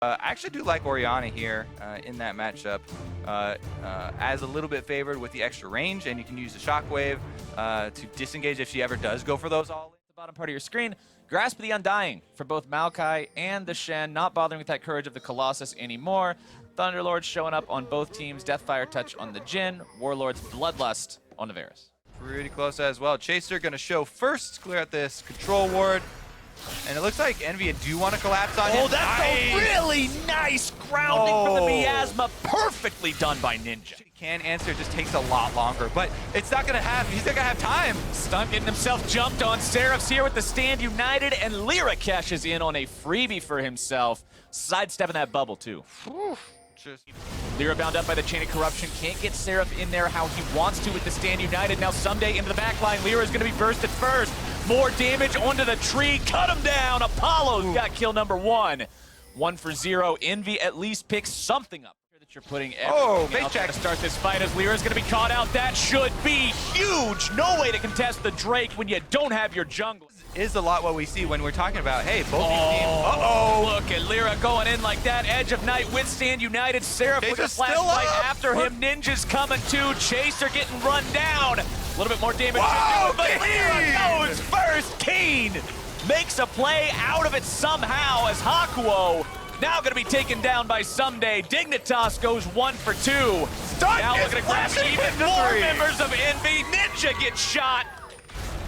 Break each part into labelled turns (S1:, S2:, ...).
S1: I actually do like Orianna here in that matchup as a little bit favored with the extra range, and you can use the Shockwave to disengage if she ever does go for those all-in.
S2: The bottom part of your screen, Grasp of the Undying for both Maokai and the Shen, not bothering with that Courage of the Colossus anymore. Thunderlords showing up on both teams, Deathfire Touch on the Jhin, Warlord's Bloodlust on the Varus.
S1: Pretty close as well. Chaser going to show first, clear out this control ward. And it looks like EnVy do want to collapse on him.
S2: Oh, that's a really nice grounding from the miasma. Perfectly done by Ninja.
S1: He can answer, it just takes a lot longer, but it's not going to happen. He's not going to have time.
S2: Stunt getting himself jumped on. Seraph's here with the stand united, and Lyra cashes in on a freebie for himself. Sidestepping that bubble, too. Lyra bound up by the Chain of Corruption. Can't get Seraph in there how he wants to with the stand united. Now someday into the backline. Lyra is going to be bursted first. More damage onto the tree. Cut him down. Apollo's got kill number 1. 1 for 0. EnVy at least picks something up that you're putting everything out to start this fight as Lyra's going to be caught out. That should be huge. No way to contest the Drake when you don't have your jungle.
S1: Is a lot what we see when we're talking about, hey, both these teams.
S2: Look at Lyra going in like that. Edge of Night with stand united. Seraph with a flashlight after him. Ninja's coming too. Chaser getting run down. A little bit more damage to do, but Lyra goes first. Keen makes a play out of it somehow as Hakuo now going to be taken down by Someday. Dignitas goes 1 for 2. Now looking to grab even more members of EnVy. Ninja gets shot.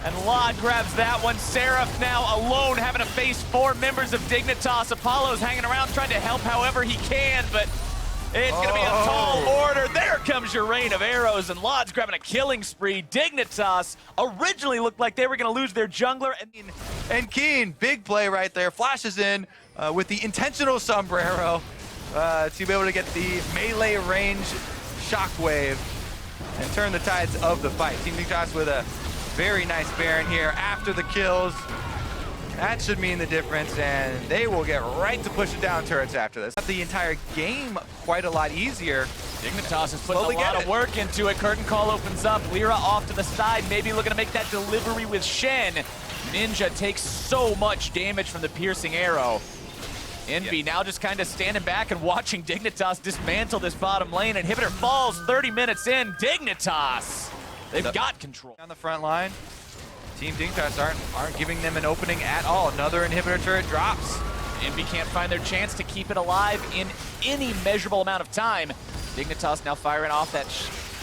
S2: And Lod grabs that one. Seraph now alone having to face 4 members of Dignitas. Apollo's hanging around trying to help however he can, but it's going to be a tall order. There comes your rain of arrows, and Lod's grabbing a killing spree. Dignitas originally looked like they were going to lose their jungler.
S1: And Keen, big play right there, flashes in with the intentional sombrero to be able to get the melee range shockwave and turn the tides of the fight. Team Dignitas with a very nice Baron here after the kills. That should mean the difference, and they will get right to pushing down turrets after this. The entire game quite a lot easier.
S2: Dignitas is putting a lot of work into it. Curtain call opens up. Lyra off to the side, maybe looking to make that delivery with Shen. Ninja takes so much damage from the piercing arrow. EnVy now just kind of standing back and watching Dignitas dismantle this bottom lane. Inhibitor falls 30 minutes in. Dignitas, they've got control.
S1: On the front line, Team Dignitas aren't giving them an opening at all. Another inhibitor turret drops.
S2: EnVy can't find their chance to keep it alive in any measurable amount of time. Dignitas now firing off that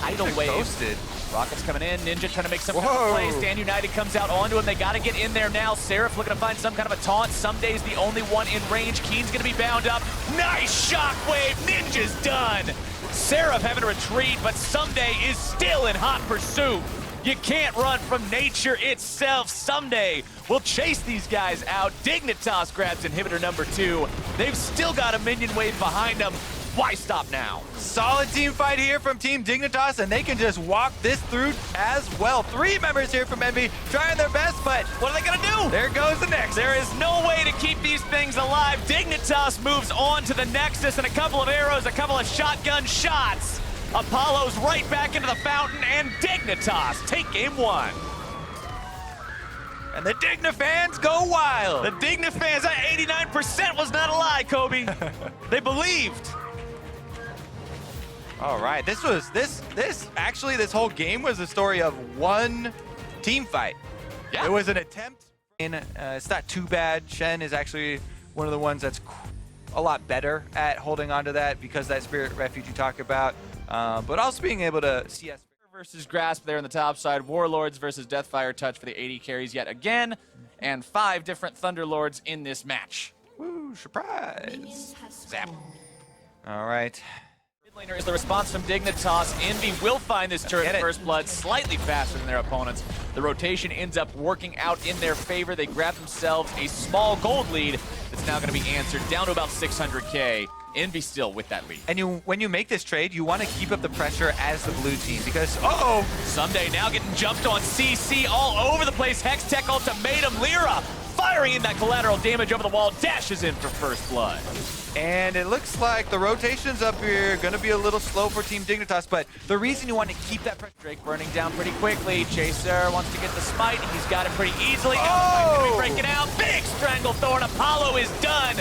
S2: tidal wave.
S1: Ghosted.
S2: Rockets coming in. Ninja trying to make some kind of play. Stand United comes out onto him. They got to get in there now. Seraph looking to find some kind of a taunt. Someday's the only one in range. Keen's going to be bound up. Nice shockwave. Ninja's done. Seraph having to retreat, but Someday is still in hot pursuit. You can't run from nature itself. Someday will chase these guys out. Dignitas grabs inhibitor number 2. They've still got a minion wave behind them. Why stop now?
S1: Solid team fight here from Team Dignitas, and they can just walk this through as well. 3 members here from EnVy trying their best, but
S2: what are they gonna do?
S1: There goes the Nexus.
S2: There is no way to keep these things alive. Dignitas moves on to the Nexus, and a couple of arrows, a couple of shotgun shots. Apollo's right back into the fountain, and Dignitas take game 1.
S1: And the Digna fans go wild.
S2: The Digna fans, that 89% was not a lie, Kobe. They believed.
S1: All right, this whole game was a story of one team fight.
S2: Yeah.
S1: It was an attempt, and it's not too bad. Shen is actually one of the ones that's a lot better at holding on to that because that Spirit Refuge you talk about, but also being able to CS.
S2: Versus Grasp there on the top side. Warlords versus Deathfire Touch for the 80 carries yet again, and 5 different Thunderlords in this match.
S1: Woo, surprise. Zap. All right.
S2: Mid laner is the response from Dignitas. EnVy will find this turret first blood slightly faster than their opponents. The rotation ends up working out in their favor. They grab themselves a small gold lead that's now going to be answered down to about 600K. EnVy still with that lead.
S1: And when you make this trade, you want to keep up the pressure as the blue team because,
S2: Someday now getting jumped on CC all over the place. Hex Tech ultimatum. Lyra firing in that collateral damage over the wall. Dashes in for first blood.
S1: And it looks like the rotations up here are going to be a little slow for Team Dignitas, but the reason you want to keep that pressure...
S2: Drake burning down pretty quickly. Chaser wants to get the smite. He's got it pretty easily. Now the fight's going to be breaking out. Big Stranglethorn. Apollo is done.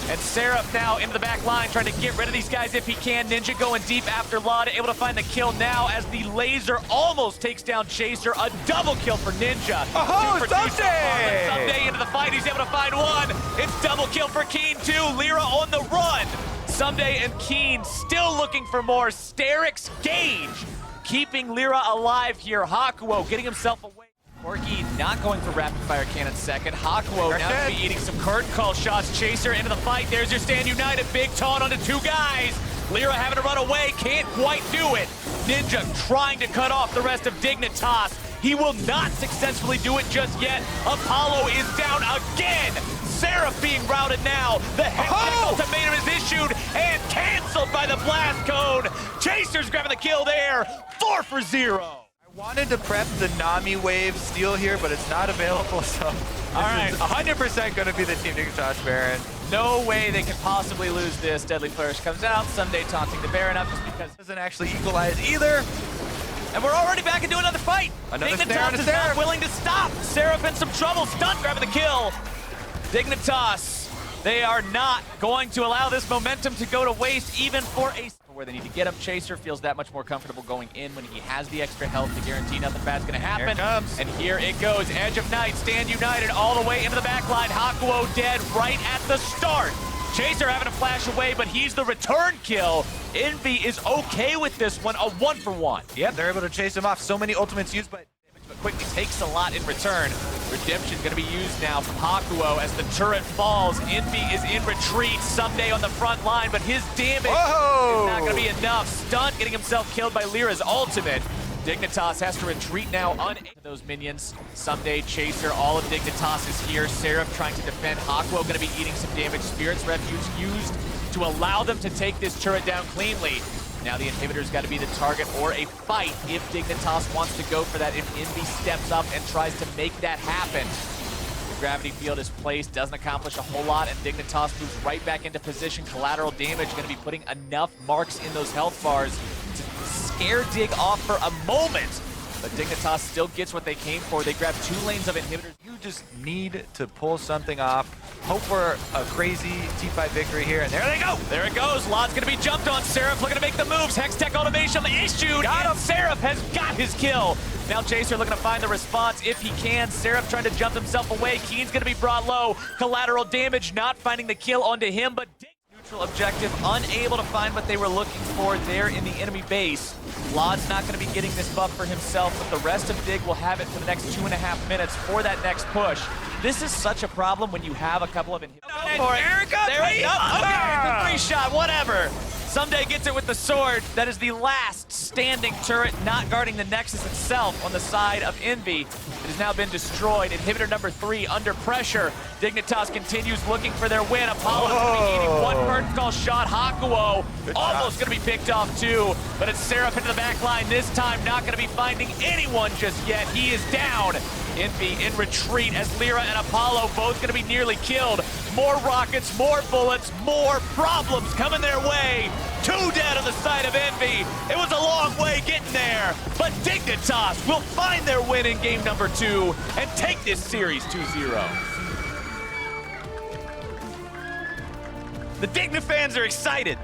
S2: And Seraph now into the back line, trying to get rid of these guys if he can. Ninja going deep after Lod, able to find the kill now as the laser almost takes down Chaser. A double kill for Ninja.
S1: Oh, Someday!
S2: Someday into the fight, he's able to find one. It's double kill for Keen too. Lyra on the run. Someday and Keen still looking for more. Sterix Gage keeping Lyra alive here. Hakuo getting himself away. Corky not going for rapid fire cannon second. Hakuo now going to be eating some curtain call shots. Chaser into the fight. There's your Stand United. Big taunt onto two guys. Lyra having to run away. Can't quite do it. Ninja trying to cut off the rest of Dignitas. He will not successfully do it just yet. Apollo is down again. Seraph being routed now. The Hextech ultimatum is issued and canceled by the blast cone. Chaser's grabbing the kill there. 4 for 0.
S1: I wanted to prep the Nami wave steal here, but it's not available, so all right, 100% going to be the Team Dignitas Baron.
S2: No way they can possibly lose this. Deadly Flourish comes out. Someday taunting the Baron up just because it
S1: doesn't actually equalize either.
S2: And we're already back into another fight. Dignitas is not willing to stop. Seraph in some trouble. Stunt grabbing the kill. Dignitas, they are not going to allow this momentum to go to waste even for a where they need to get him. Chaser feels that much more comfortable going in when he has the extra health to guarantee nothing bad's going to happen.
S1: Here it comes.
S2: And here it goes. Edge of Night, Stand United all the way into the back line. Hakuo dead right at the start. Chaser having to flash away, but he's the return kill. Envy is okay with this one, a 1-for-1.
S1: Yep, they're able to chase him off. So many ultimates used, but
S2: quickly takes a lot in return. Redemption going to be used now from Hakuo as the turret falls. Envy is in retreat. Someday on the front line, but his damage is not going to be enough. Stunt getting himself killed by Lyra's ultimate. Dignitas has to retreat now unable those minions. Someday Chaser, all of Dignitas is here. Seraph trying to defend. Hakuo going to be eating some damage. Spirit's Refuge used to allow them to take this turret down cleanly. Now the inhibitor's got to be the target or a fight if Dignitas wants to go for that, if Envy steps up and tries to make that happen. The gravity field is placed, doesn't accomplish a whole lot, and Dignitas moves right back into position. Collateral damage going to be putting enough marks in those health bars to scare Dig off for a moment. But Dignitas still gets what they came for. They grab 2 lanes of inhibitors.
S1: You just need to pull something off. Hope for a crazy T5 victory here, and there they go!
S2: There it goes. Lod's going to be jumped on. Seraph looking to make the moves. Hextech automation issued.
S1: Got him.
S2: Seraph has got his kill. Now Chaser looking to find the response if he can. Seraph trying to jump himself away. Keen's going to be brought low. Collateral damage, not finding the kill onto him, but neutral objective, unable to find what they were looking for there in the enemy base. Lod's not going to be getting this buff for himself, but the rest of Dig will have it for the next 2.5 minutes for that next push. This is such a problem when you have a couple of inhibitors.
S1: There it goes!
S2: Okay, it's a 3-shot, whatever. Someday gets it with the sword. That is the last standing turret not guarding the Nexus itself on the side of Envy. It has now been destroyed. Inhibitor number 3 under pressure. Dignitas continues looking for their win. Apollo going to be eating one curtain call shot. Hakuo almost going to be picked off too, but it's Seraph into the back line. This time not going to be finding anyone just yet. He is down. Envy in retreat as Lyra and Apollo both going to be nearly killed. More rockets, more bullets, more problems coming their way. 2 dead on the side of Envy. It was a long way getting there, but Dignitas will find their win in game number 2 and take this series 2-0. The Digna fans are excited.